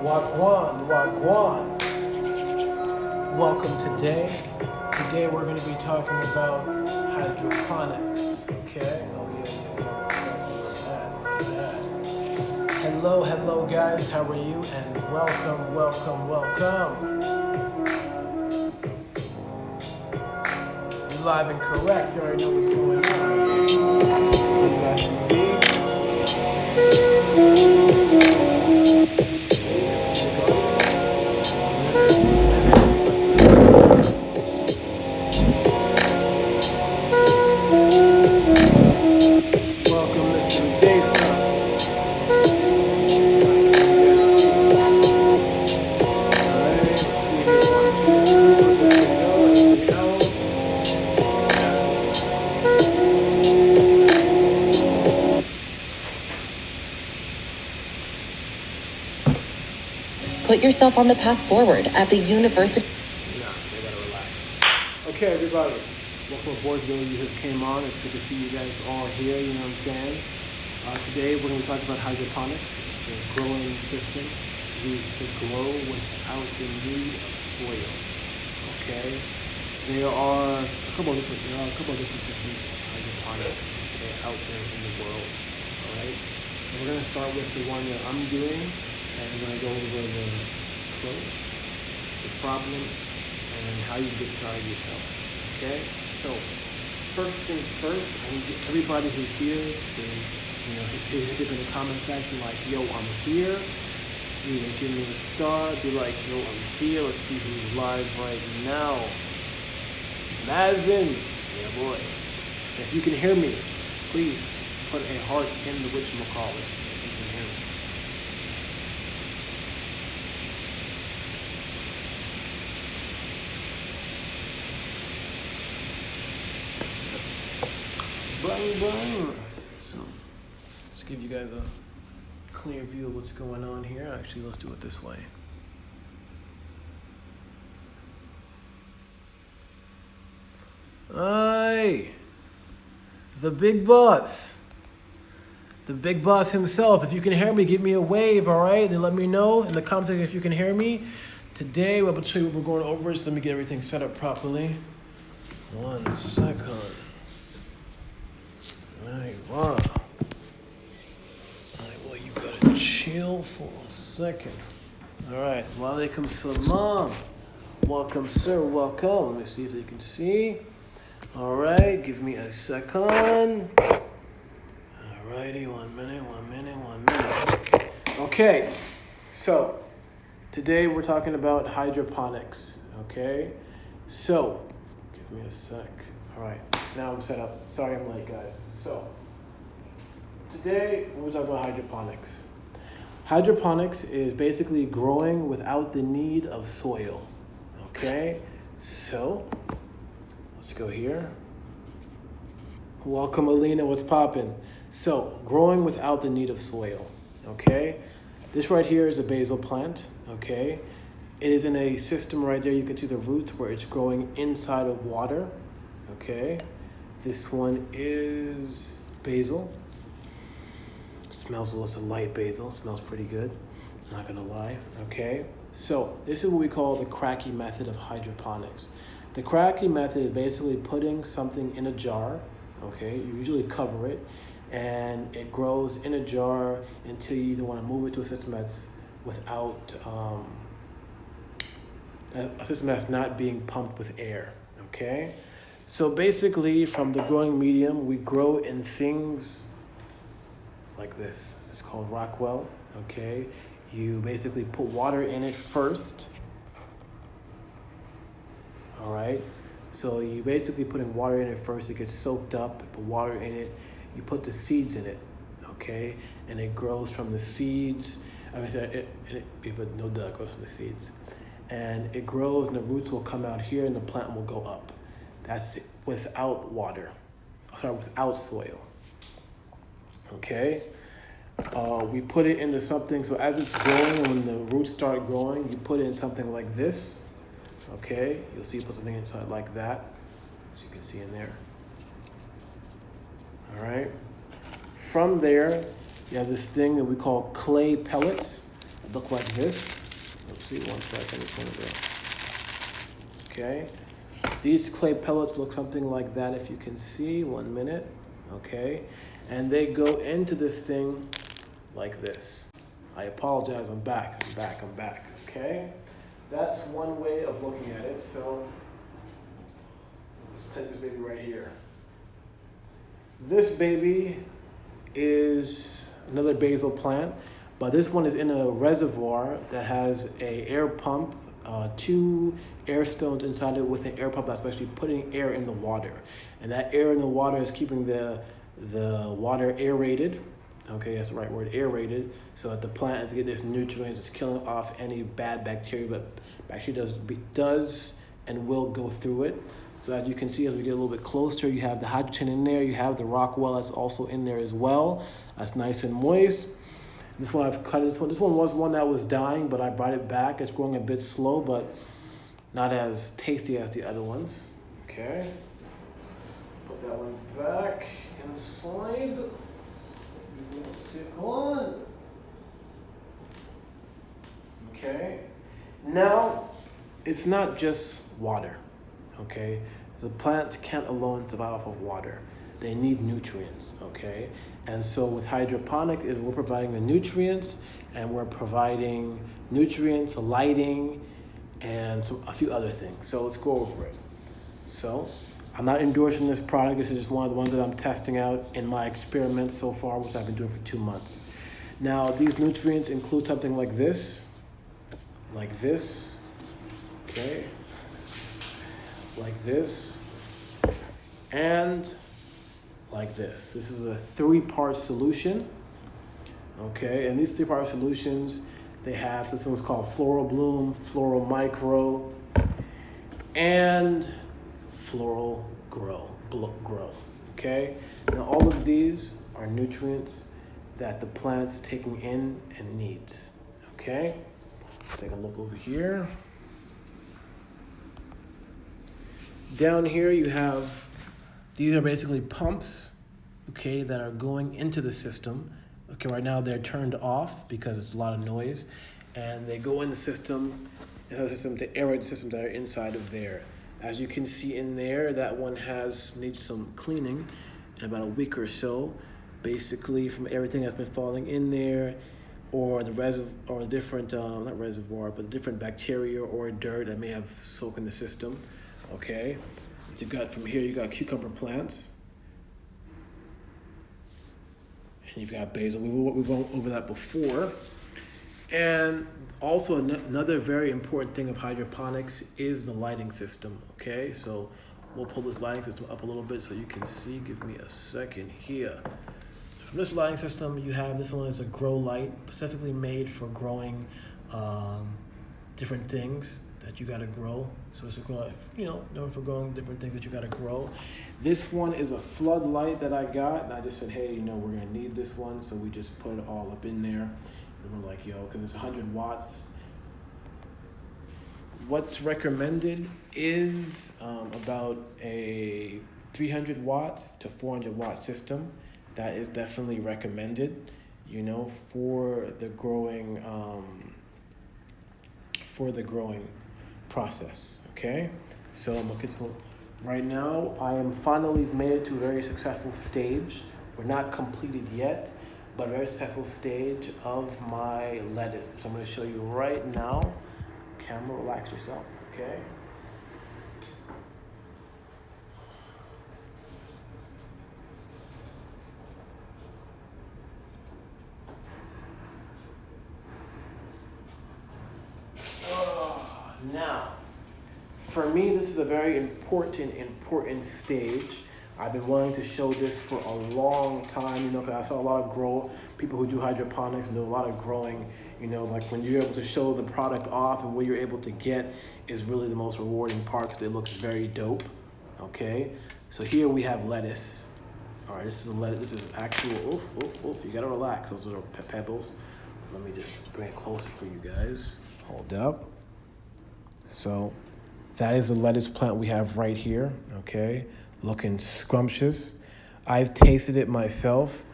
Wagwan, Wagwan. Welcome today. Today we're going to be talking about hydroponics. Okay? Oh yeah. Hello guys. How are you? And welcome. You're live and correct. You already know what's going on. You guys can see. Put yourself on the path forward at the university. Nah, they gotta relax. Okay, everybody. Welcome aboard. Those of you who came on, it's good to see you guys all here, you know what I'm saying? Today we're going to talk about hydroponics. It's a growing system used to grow without the need of soil. Okay? There are a couple of different systems of hydroponics, okay, out there in the world. Alright? So we're going to start with the one that I'm doing. And we're going to go over the pros, the problem, and how you get started yourself. Okay? So, first things first, I need everybody who's here to, hit it in the comment section like, yo, I'm here. Give me a star. Be like, yo, I'm here. Let's see who's live right now. Mazin. Yeah, boy. If you can hear me, please put a heart in the whatchamacallit if you can hear me. Bang. So, let's give you guys a clear view of what's going on here. Actually, let's do it this way. Aye, the big boss. The big boss himself. If you can hear me, give me a wave, all right? And let me know in the comments section if you can hear me. Today, we're about to show you what we're going over. So let me get everything set up properly. 1 second. Right, wow. Alright, well, you gotta chill for a second. Alright, walaikum salam. Welcome, sir, welcome. Let me see if they can see. Alright, give me a second. Alrighty, 1 minute. Okay, so today we're talking about hydroponics. Okay, so give me a sec. Alright, now I'm set up. Sorry I'm late, guys. So, today we're talking about hydroponics. Hydroponics is basically growing without the need of soil. Okay? So, let's go here. Welcome, Alina. What's poppin'? So, growing without the need of soil. Okay? This right here is a basil plant. Okay? It is in a system right there. You can see the roots where it's growing inside of water. Okay, this one is basil. Smells a light basil. Smells pretty good. Not gonna lie. Okay, so this is what we call the Cracky method of hydroponics. The Cracky method is basically putting something in a jar. Okay, you usually cover it, and it grows in a jar until you either want to move it to a system that's without a system that's not being pumped with air. Okay. So basically, from the growing medium, we grow in things like this. This is called Rockwell, okay? You basically put water in it first, all right? So you basically putting water in it first, it gets soaked up, put water in it, you put the seeds in it, okay? And it grows from the seeds. But no duh, it grows from the seeds. And it grows and the roots will come out here and the plant will go up. That's it, without without soil. Okay? We put it into something, so as it's growing and when the roots start growing, you put it in something like this. Okay? You'll see you put something inside like that, as you can see in there. All right? From there, you have this thing that we call clay pellets. look like this. Let's see, 1 second, it's gonna go. Okay, these clay pellets look something like that if you can see, 1 minute, okay? And they go into this thing like this. I apologize, I'm back, okay? That's one way of looking at it, so let's take this baby right here. This baby is another basil plant, but this one is in a reservoir that has a air pump, 2 air stones inside it with an air pump that's actually putting air in the water. And that air in the water is keeping the water aerated. Okay, that's the right word, aerated, so that the plant is getting its nutrients, it's killing off any bad bacteria, but bacteria does and will go through it. So as you can see, as we get a little bit closer, you have the hydrogen in there, you have the rock well that's also in there as well. That's nice and moist. This one I've cut, this one was one that was dying, but I brought it back. It's growing a bit slow, but not as tasty as the other ones. Okay, put that one back inside. He's a little sick one. Okay, now it's not just water. Okay, the plants can't alone survive off of water. They need nutrients, okay? And so with hydroponics, we're providing the nutrients, and we're providing nutrients, lighting, and a few other things. So let's go over it. So I'm not endorsing this product. This is just one of the ones that I'm testing out in my experiments so far, which I've been doing for 2 months. Now, these nutrients include something like this, okay? Like this, and like this. This is a 3-part solution, okay? And these 3-part solutions, they have, this one's called Floral Bloom, Floral Micro, and Floral Grow, okay? Now all of these are nutrients that the plant's taking in and needs, okay? Take a look over here. Down here you have, these are basically pumps, okay, that are going into the system. Okay, right now they're turned off because it's a lot of noise, and they go in the system, to aerate the systems that are inside of there. As you can see in there, that one needs some cleaning in about a week or so, basically from everything that's been falling in there, or the different, not reservoir, but different bacteria or dirt that may have soaked in the system. Okay, so you got from here, you got cucumber plants, and you've got basil. We went over that before. And also another very important thing of hydroponics is the lighting system. Okay, so we'll pull this lighting system up a little bit so you can see. Give me a second here. From this lighting system, you have, this one is a grow light, specifically made for growing different things that you gotta grow. So it's a grow, known for growing different things that you gotta grow. This one is a floodlight that I got, and I just said, hey, we're gonna need this one, so we just put it all up in there. And we're like, because it's 100 watts. What's recommended is about a 300 watts to 400 watt system. That is definitely recommended, for the growing process, okay? So I'm looking to, right now, I am finally made it to a very successful stage. We're not completed yet, but a very successful stage of my lettuce. So I'm gonna show you right now. Camera, relax yourself, okay? Now, for me, this is a very important stage. I've been wanting to show this for a long time, because I saw a lot of people who do hydroponics and do a lot of growing, like when you're able to show the product off and what you're able to get is really the most rewarding part because it looks very dope, okay? So here we have lettuce. All right, this is lettuce, this is actual, you gotta relax, those are pebbles. Let me just bring it closer for you guys. Hold up. So that is the lettuce plant we have right here, okay? Looking scrumptious. I've tasted it myself.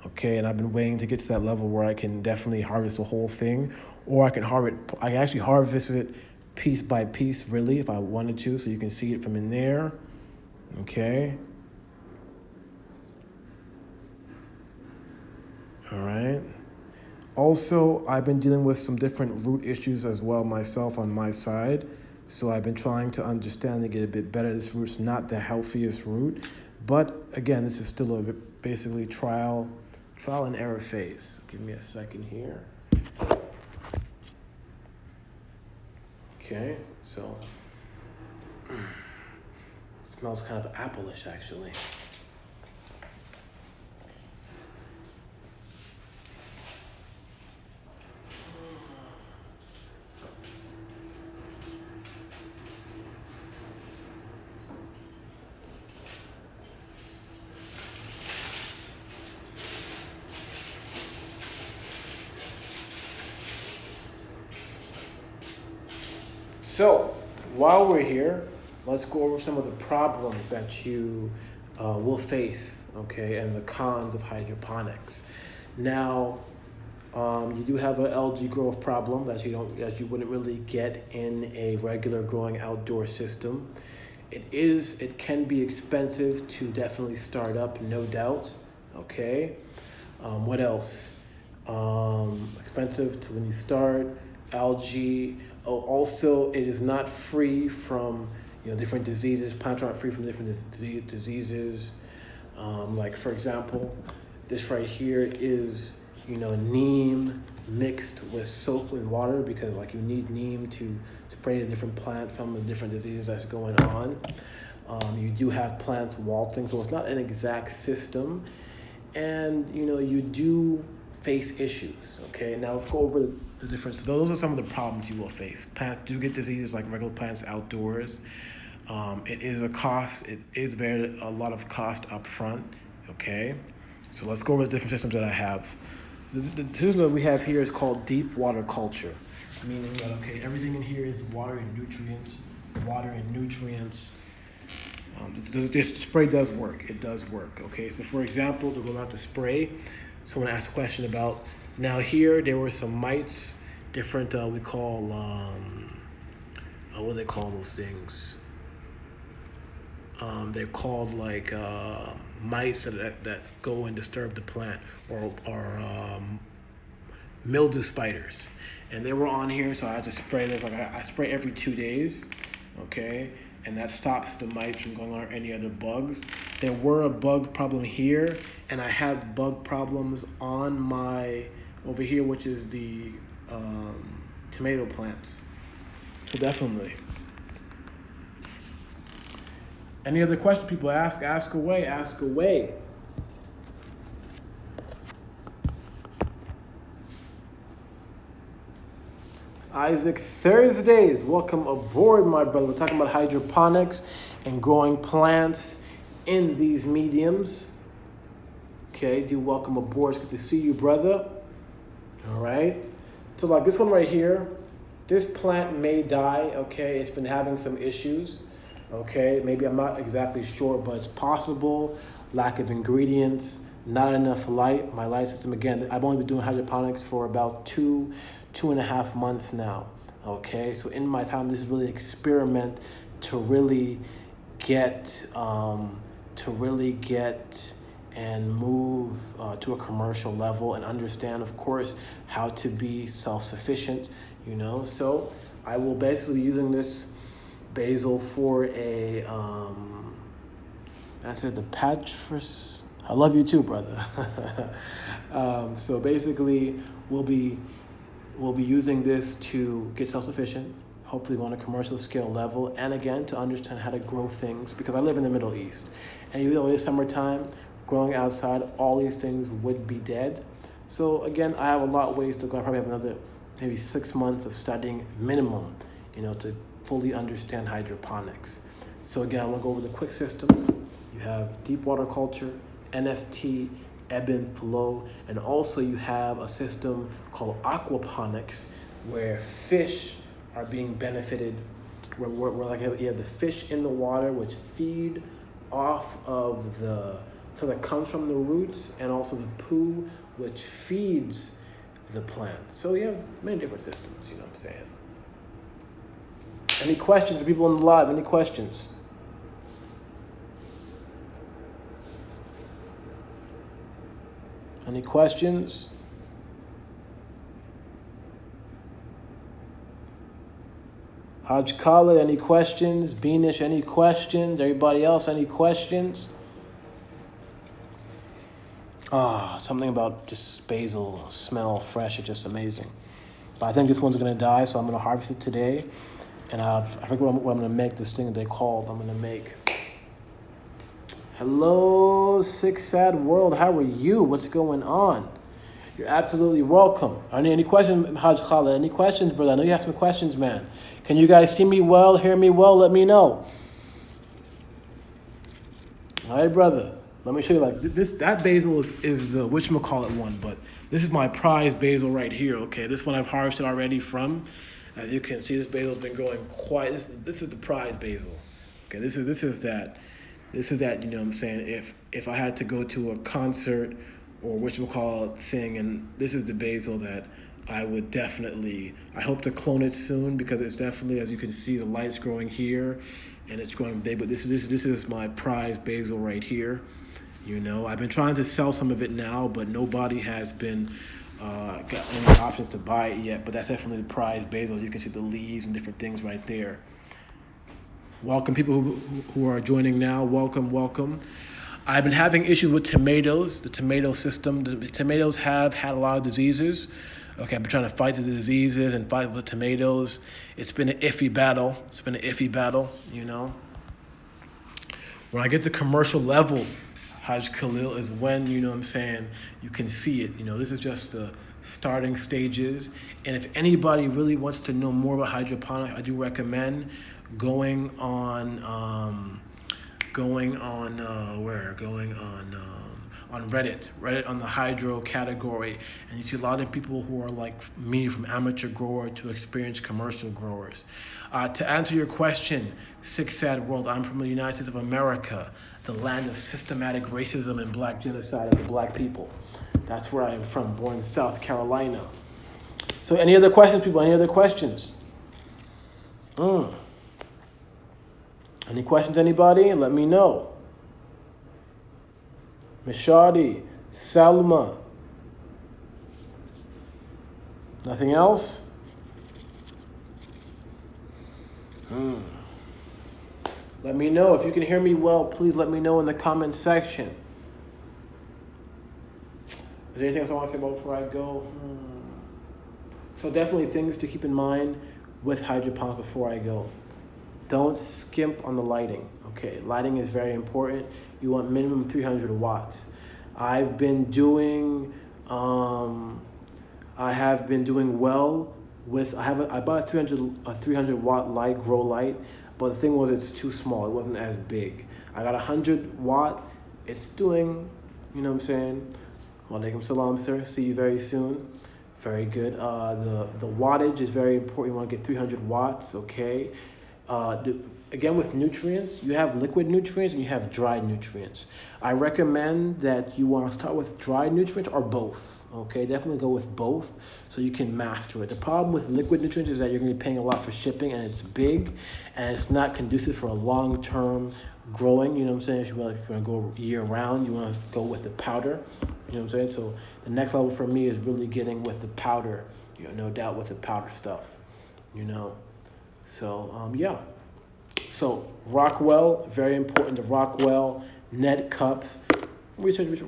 Okay, and I've been waiting to get to that level where I can definitely harvest the whole thing, or I can actually harvest it piece by piece, really, if I wanted to, so you can see it from in there. Okay. All right. Also, I've been dealing with some different root issues as well myself on my side. So I've been trying to understand and get a bit better. This root's not the healthiest root, but again, this is still a basically trial and error phase. Give me a second here. Okay, so it smells kind of apple-ish actually. So, while we're here, let's go over some of the problems that you will face, okay, and the cons of hydroponics. Now, you do have an algae growth problem that you wouldn't really get in a regular growing outdoor system. It can be expensive to definitely start up, no doubt. Okay. What else? Expensive to when you start. Algae. Oh, also, it is not free from different diseases. Plants aren't free from different diseases. Like for example, this right here is neem mixed with soap and water, because like you need neem to spray a different plant from the different diseases that's going on. You do have plants waltzing, so it's not an exact system, and you do face issues. Okay, now let's go over the difference. Those are some of the problems you will face. Plants do get diseases like regular plants outdoors. It is a cost. It is a lot of cost up front. Okay, so let's go over the different systems that I have. The system that we have here is called deep water culture, meaning that everything in here is water and nutrients. This spray does work. It does work. Okay, so for example, to go back to spray, someone asked a question about, now here there were some mites, different we call what do they call those things? They're called like mites that go and disturb the plant, or mildew spiders, and they were on here, so I had to spray this. Like I spray every 2 days, okay, and that stops the mites from going on, or any other bugs. There were a bug problem here, and I had bug problems on my over here, which is the tomato plants. So definitely. Any other questions people ask away. Isaac Thursdays, welcome aboard, my brother. We're talking about hydroponics and growing plants in these mediums. Okay, do welcome aboard. It's good to see you, brother. All right. So like this one right here, this plant may die, okay? It's been having some issues, okay? Maybe I'm not exactly sure, but it's possible. Lack of ingredients, not enough light. My light system, again, I've only been doing hydroponics for about two and a half months now, okay? So in my time, this is really an experiment to really get and move to a commercial level, and understand, of course, how to be self-sufficient, So I will basically be using this basil for a, the Patras. I love you too, brother. So basically, we'll be using this to get self-sufficient, hopefully on a commercial scale level, and again, to understand how to grow things, because I live in the Middle East, and even though it's summertime, growing outside, all these things would be dead. So again, I have a lot of ways to go. I probably have another maybe 6 months of studying minimum, to fully understand hydroponics. So again, I'm gonna go over the quick systems. You have deep water culture, NFT, ebb and flow, and also you have a system called aquaponics, where fish are being benefited, where like you have the fish in the water, which feed off of the So that comes from the roots, and also the poo, which feeds the plant. So you have many different systems, you know what I'm saying? Any questions? People on the live, any questions? Any questions? Haj Khalid, any questions? Beanish, any questions? Everybody else, any questions? Something about just basil smell fresh. It's just amazing. But I think this one's gonna die, so I'm gonna harvest it today. And I forget what I'm gonna make. This thing that they called. I'm gonna make. Hello, Sick Sad World. How are you? What's going on? You're absolutely welcome. Any questions, Haj Khalid? Any questions, brother? I know you have some questions, man. Can you guys see me well, hear me well? Let me know. All right, brother. Let me show you, like, this. That basil is the whatchamacallit one, but this is my prized basil right here, okay? This one I've harvested already from. As you can see, this basil's been growing quite, this is the prized basil. Okay, this is that, you know what I'm saying, if I had to go to a concert or whatchamacallit thing, and this is the basil that I would definitely, I hope to clone it soon, because it's definitely, as you can see, the light's growing here, and it's growing big, but this is my prized basil right here. You know, I've been trying to sell some of it now, but nobody has been got any options to buy it yet. But that's definitely the prized basil. You can see the leaves and different things right there. Welcome, people who are joining now. Welcome. I've been having issues with tomatoes, the tomato system. The tomatoes have had a lot of diseases. Okay, I've been trying to fight the diseases and fight with tomatoes. It's been an iffy battle, you know. When I get to commercial level, Haj Khalil, is when, you know what I'm saying, you can see it. You know, this is just the starting stages. And if anybody really wants to know more about hydroponics, I do recommend going on Reddit on the hydro category, and you see a lot of people who are like me, from amateur grower to experienced commercial growers. To answer your question, Sick Sad World, I'm from the United States of America, the land of systematic racism and black genocide of the black people. That's where I am from, born in South Carolina. So any other questions, people? Any other questions? Any questions, anybody? Let me know. Mishadi, Salma. Nothing else? Let me know. If you can hear me well, please let me know in the comments section. Is there anything else I want to say about before I go? So definitely things to keep in mind with hydroponics before I go. Don't skimp on the lighting. Okay, lighting is very important. You want minimum 300 watts. I've been doing well with, I bought a 300 watt light, grow light, but the thing was it's too small. It wasn't as big. I got 100 watt. It's doing, you know what I'm saying? Walaikum salam, sir. See you very soon. Very good. The wattage is very important. You want to get 300 watts, okay? Again, with nutrients, you have liquid nutrients and you have dried nutrients. I recommend that you want to start with dried nutrients or both, okay? Definitely go with both so you can master it. The problem with liquid nutrients is that you're going to be paying a lot for shipping, and it's big, and it's not conducive for a long-term growing, you know what I'm saying? If you're going to go year-round, you want to go with the powder, you know what I'm saying? So the next level for me is really getting with the powder, you know, no doubt with the powder stuff, you know? So, yeah. So Rockwell, very important, the Rockwell net cups. Research,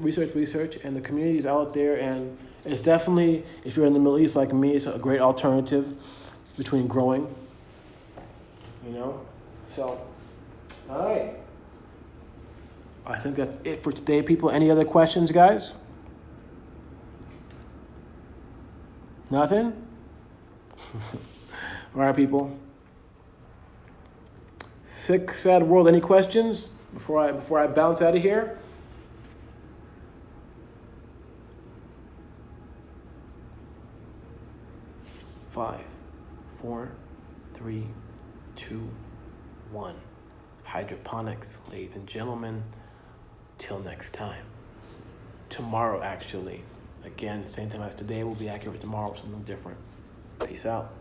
and the community is out there, and it's definitely, if you're in the Middle East like me, it's a great alternative between growing, you know? So, all right. I think that's it for today, people. Any other questions, guys? Nothing? All right, people. Sick, sad world. Any questions before I bounce out of here? Five, 4, 3, 2, 1. Hydroponics, ladies and gentlemen. Till next time. Tomorrow, actually. Again, same time as today, will be accurate tomorrow, something different. Peace out.